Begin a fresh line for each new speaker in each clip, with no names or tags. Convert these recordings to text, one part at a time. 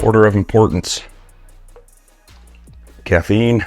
Order of importance: caffeine,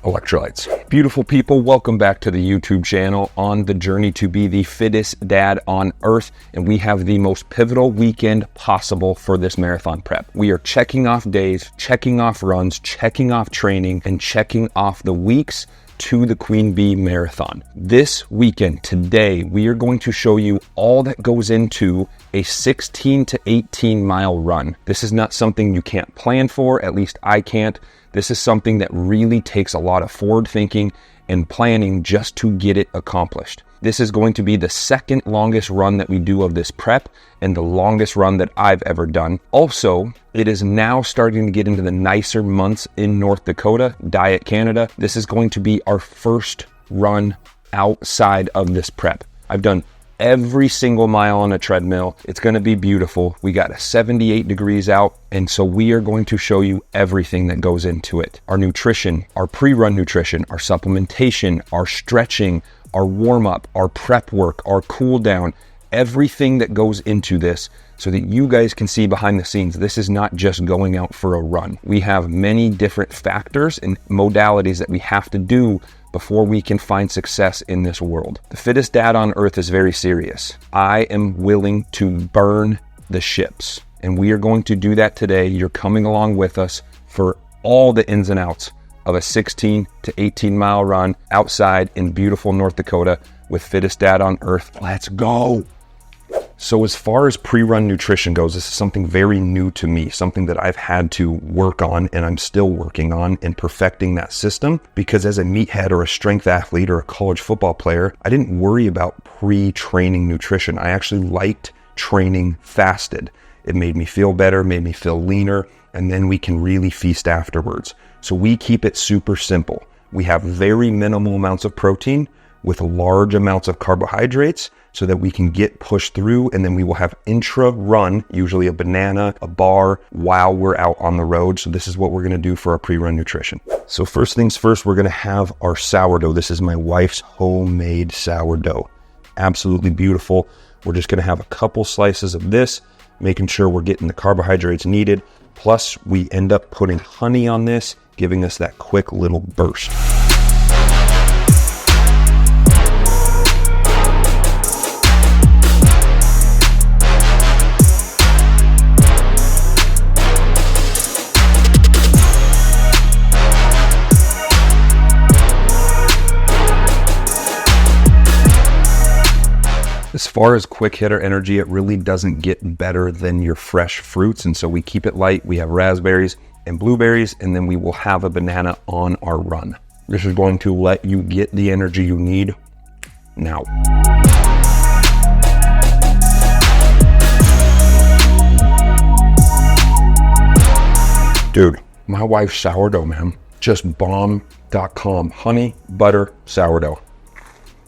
electrolytes. Beautiful people, welcome back to the YouTube channel on the journey to be the fittest dad on earth. And we have the most pivotal weekend possible for this marathon prep. We are checking off days, checking off runs, checking off training, and checking off the weeks to the Queen Bee Marathon. This weekend, today, we are going to show you all that goes into a 16 to 18 mile run. This is not something you can't plan for, at least I can't. This is something that really takes a lot of forward thinking and planning just to get it accomplished. This is going to be the second longest run that we do of this prep and the longest run that I've ever done. Also, it is now starting to get into the nicer months in North Dakota, Diet Canada. This is going to be our first run outside of this prep. I've done every single mile on a treadmill. It's going to be beautiful. We got 78 degrees out, and so we are going to show you everything that goes into it. Our nutrition, our pre-run nutrition, our supplementation, our stretching, our warm-up, our prep work, our cool down, everything that goes into this so that you guys can see behind the scenes. This is not just going out for a run. We have many different factors and modalities that we have to do before we can find success in this world. The fittest dad on earth is very serious. I am willing to burn the ships, and we are going to do that today. You're coming along with us for all the ins and outs of a 16 to 18 mile run outside in beautiful North Dakota with Fittest Dad on Earth. Let's go. So as far as pre-run nutrition goes, this is something very new to me, something that I've had to work on and I'm still working on and perfecting that system, because as a meathead or a strength athlete or a college football player, I didn't worry about pre-training nutrition. I actually liked training fasted. It made me feel better, made me feel leaner, and then we can really feast afterwards. So we keep it super simple. We have very minimal amounts of protein with large amounts of carbohydrates so that we can get pushed through, and then we will have intra-run, usually a banana, a bar, while we're out on the road. So this is what we're gonna do for our pre-run nutrition. So first things first, we're gonna have our sourdough. This is my wife's homemade sourdough. Absolutely beautiful. We're just gonna have a couple slices of this, making sure we're getting the carbohydrates needed. Plus, we end up putting honey on this, giving us that quick little burst. As far as quick hitter energy, it really doesn't get better than your fresh fruits. And so we keep it light. We have raspberries and blueberries, and then we will have a banana on our run. This is going to let you get the energy you need now. Dude, my wife's sourdough, man, just bomb.com. Honey, butter, sourdough.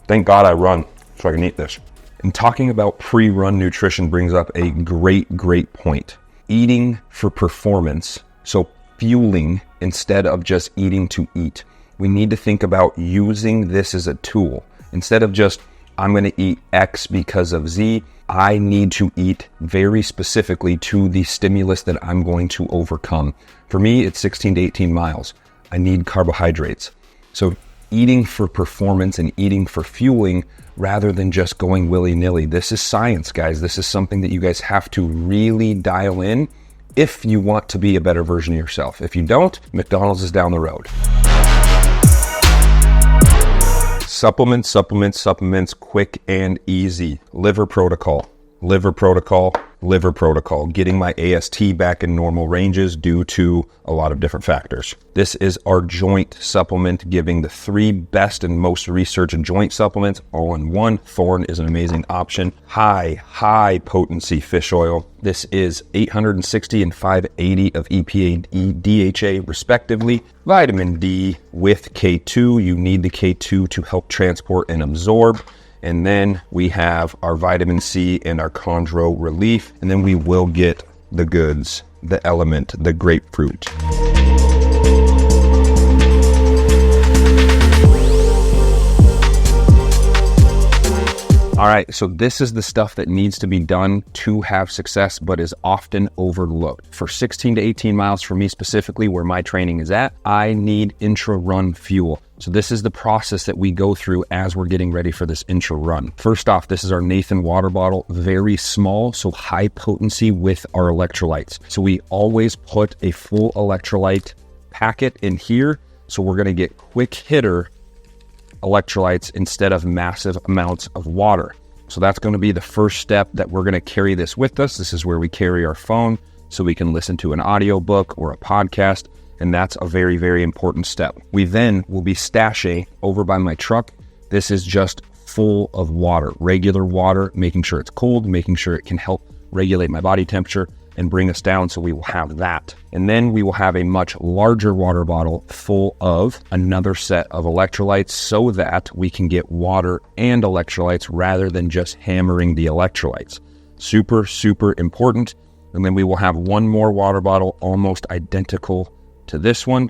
Thank God I run so I can eat this. And talking about pre-run nutrition brings up a great point. Eating for performance, so fueling instead of just eating to eat. We need to think about using this as a tool. Instead of just, I'm going to eat X because of Z, I need to eat very specifically to the stimulus that I'm going to overcome. For me, it's 16 to 18 miles. I need carbohydrates. So eating for performance and eating for fueling rather than just going willy-nilly. This is science, guys. This is something that you guys have to really dial in if you want to be a better version of yourself. If you don't, McDonald's is down the road. Supplements, quick and easy. Liver protocol. Getting my AST back in normal ranges due to a lot of different factors. This is our joint supplement, giving the 3 best and most researched joint supplements all in one. Thorn is an amazing option. High potency fish oil. This is 860 and 580 of EPA and DHA respectively. Vitamin D with K2. You need the K2 to help transport and absorb. And then we have our vitamin C and our chondro relief. And then we will get the goods, the element, the grapefruit. All right, so this is the stuff that needs to be done to have success, but is often overlooked. For 16 to 18 miles for me specifically, where my training is at, I need intra-run fuel. So this is the process that we go through as we're getting ready for this intra run. First off, this is our Nathan water bottle, very small, so high potency with our electrolytes. So we always put a full electrolyte packet in here. So we're gonna get quick hitter electrolytes instead of massive amounts of water. So that's gonna be the first step that we're gonna carry this with us. This is where we carry our phone so we can listen to an audiobook or a podcast. And that's a very, very important step. We then will be stashing over by my truck. This is just full of water, regular water, making sure it's cold, making sure it can help regulate my body temperature and bring us down. So we will have that. And then we will have a much larger water bottle full of another set of electrolytes so that we can get water and electrolytes rather than just hammering the electrolytes. Super, super important. And then we will have one more water bottle almost identical to this one.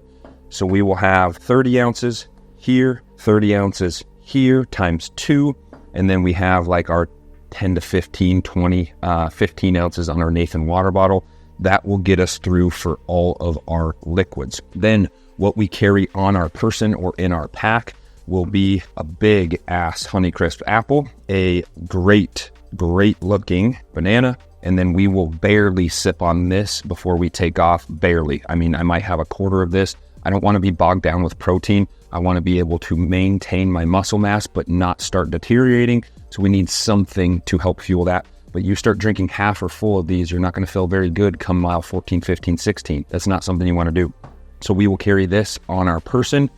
So we will have 30 ounces here, 30 ounces here times 2. And then we have like our 10 to 15, 20, 15 ounces on our Nathan water bottle. That will get us through for all of our liquids. Then what we carry on our person or in our pack will be a big ass Honeycrisp apple, a great looking banana, and then we will barely sip on this before we take off. Barely. I mean, I might have a quarter of this. I don't want to be bogged down with protein. I want to be able to maintain my muscle mass, but not start deteriorating. So we need something to help fuel that. But you start drinking half or full of these, you're not going to feel very good come mile 14, 15, 16. That's not something you want to do. So we will carry this on our person.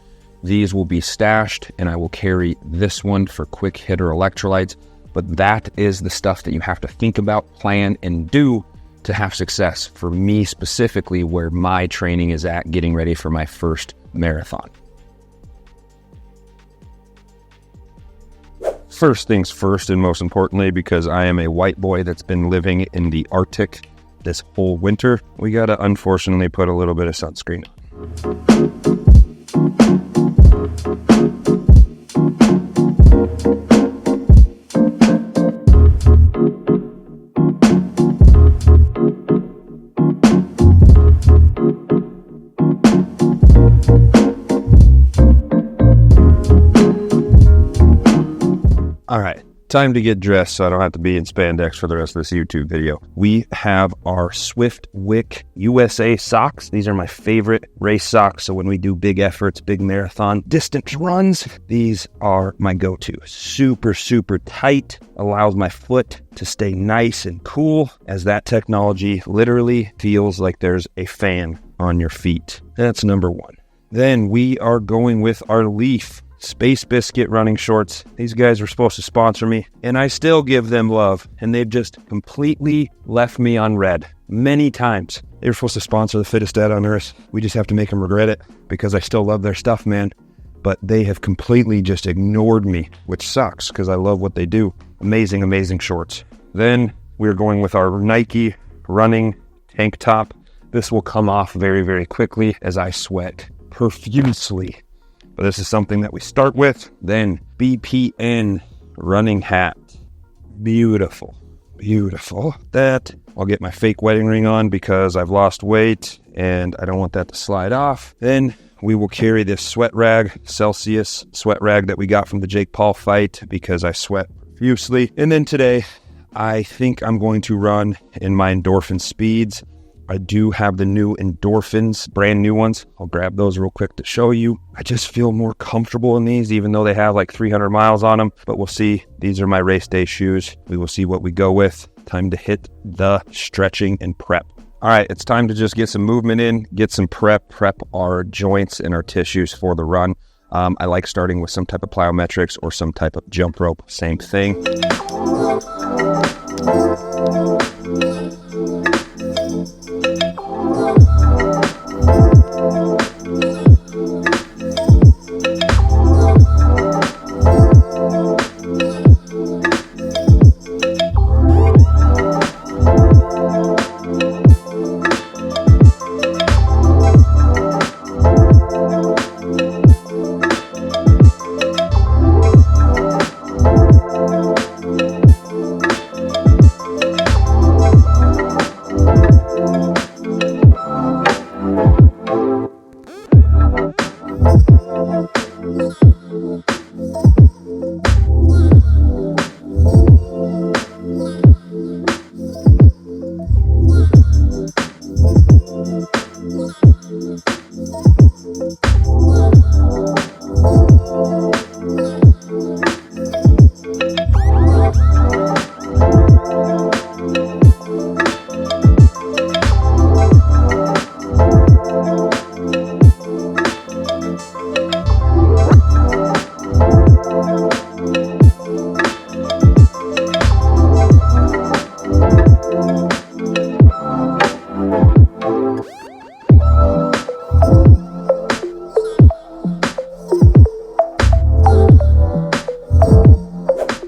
These will be stashed, and I will carry this one for quick hitter electrolytes. But that is the stuff that you have to think about, plan, and do to have success. For me specifically, where my training is at, getting ready for my first marathon. First things first, and most importantly, because I am a white boy that's been living in the Arctic this whole winter, we gotta unfortunately put a little bit of sunscreen on. All right, time to get dressed so I don't have to be in spandex for the rest of this YouTube video. We have our Swift Wick USA socks. These are my favorite race socks. So when we do big efforts, big marathon distance runs, these are my go-to. Super, super tight, allows my foot to stay nice and cool as that technology literally feels like there's a fan on your feet. That's number one. Then we are going with our Leaf Space Biscuit running shorts. These guys were supposed to sponsor me, and I still give them love, and they've just completely left me on red many times. They were supposed to sponsor the Fittest Dad On Earth. We just have to make them regret it, because I still love their stuff, man. But they have completely just ignored me, which sucks, because I love what they do. Amazing, amazing shorts. Then we're going with our Nike running tank top. This will come off very, very quickly as I sweat profusely. But this is something that we start with. Then BPN running hat. Beautiful, beautiful. That I'll get my fake wedding ring on because I've lost weight and I don't want that to slide off. Then we will carry this sweat rag, Celsius sweat rag that we got from the Jake Paul fight because I sweat profusely. And then today, I think I'm going to run in my endorphin speeds. I do have the new endorphins, brand new ones. I'll grab those real quick to show you. I just feel more comfortable in these, even though they have like 300 miles on them. But we'll see. These are my race day shoes. We will see what we go with. Time to hit the stretching and prep. All right, it's time to just get some movement in, get some prep our joints and our tissues for the run. I like starting with some type of plyometrics or some type of jump rope. Same thing.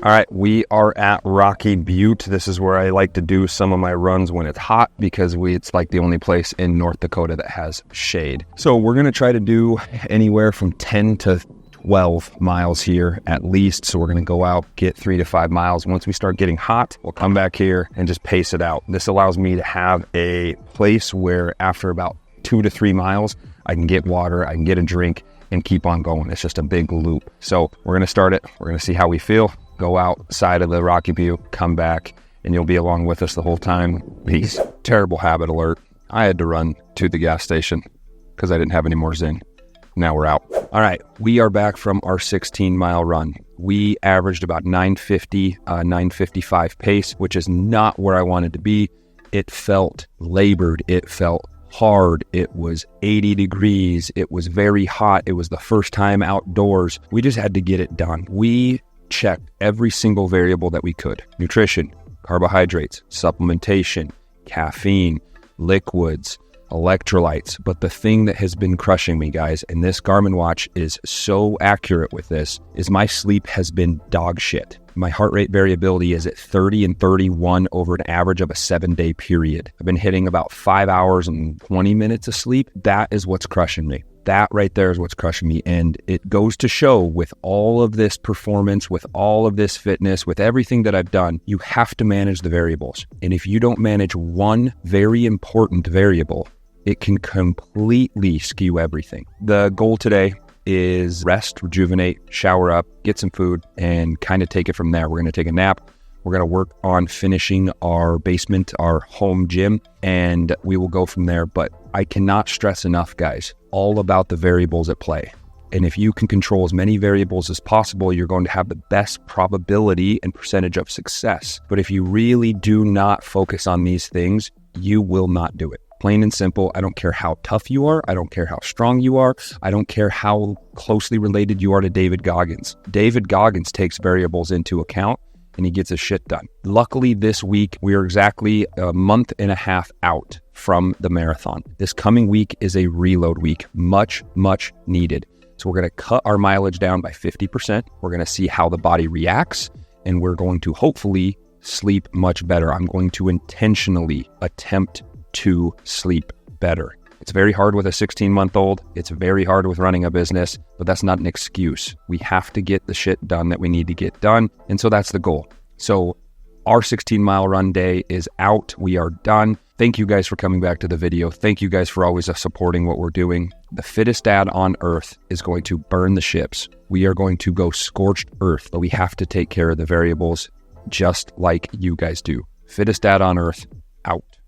All right, we are at Rocky Butte. This is where I like to do some of my runs when it's hot because it's like the only place in North Dakota that has shade. So we're gonna try to do anywhere from 10 to 12 miles here at least. So we're gonna go out, get 3 to 5 miles. Once we start getting hot, we'll come back here and just pace it out. This allows me to have a place where after about 2 to 3 miles, I can get water, I can get a drink and keep on going. It's just a big loop. So we're gonna start it. We're gonna see how we feel. Go outside of the Rocky Butte, come back, and you'll be along with us the whole time. Peace. Terrible habit alert. I had to run to the gas station because I didn't have any more Zing. Now we're out. All right, we are back from our 16-mile run. We averaged about 950, 955 pace, which is not where I wanted to be. It felt labored. It felt hard. It was 80 degrees. It was very hot. It was the first time outdoors. We just had to get it done. We checked every single variable that we could. Nutrition, carbohydrates, supplementation, caffeine, liquids, electrolytes. But the thing that has been crushing me, guys, and this Garmin watch is so accurate with this, is my sleep has been dog shit. My heart rate variability is at 30 and 31 over an average of a 7-day period. I've been hitting about 5 hours and 20 minutes of sleep. That is what's crushing me. That right there is what's crushing me. And it goes to show with all of this performance, with all of this fitness, with everything that I've done, you have to manage the variables. And if you don't manage one very important variable, it can completely skew everything. The goal today is rest, rejuvenate, shower up, get some food, and kind of take it from there. We're going to take a nap. We're going to work on finishing our basement, our home gym, and we will go from there. But I cannot stress enough, guys, all about the variables at play. And if you can control as many variables as possible, you're going to have the best probability and percentage of success. But if you really do not focus on these things, you will not do it. Plain and simple. I don't care how tough you are. I don't care how strong you are. I don't care how closely related you are to David Goggins. David Goggins takes variables into account and he gets his shit done. Luckily, this week, we are exactly a month and a half out from the marathon. This coming week is a reload week, much, much needed. So we're going to cut our mileage down by 50%. We're going to see how the body reacts, and we're going to hopefully sleep much better. I'm going to intentionally attempt to sleep better. It's very hard with a 16-month-old. It's very hard with running a business, but that's not an excuse. We have to get the shit done that we need to get done. And so that's the goal. So our 16-mile run day is out. We are done. Thank you guys for coming back to the video. Thank you guys for always supporting what we're doing. The Fittest Dad on Earth is going to burn the ships. We are going to go scorched earth, but we have to take care of the variables just like you guys do. Fittest Dad on Earth, out.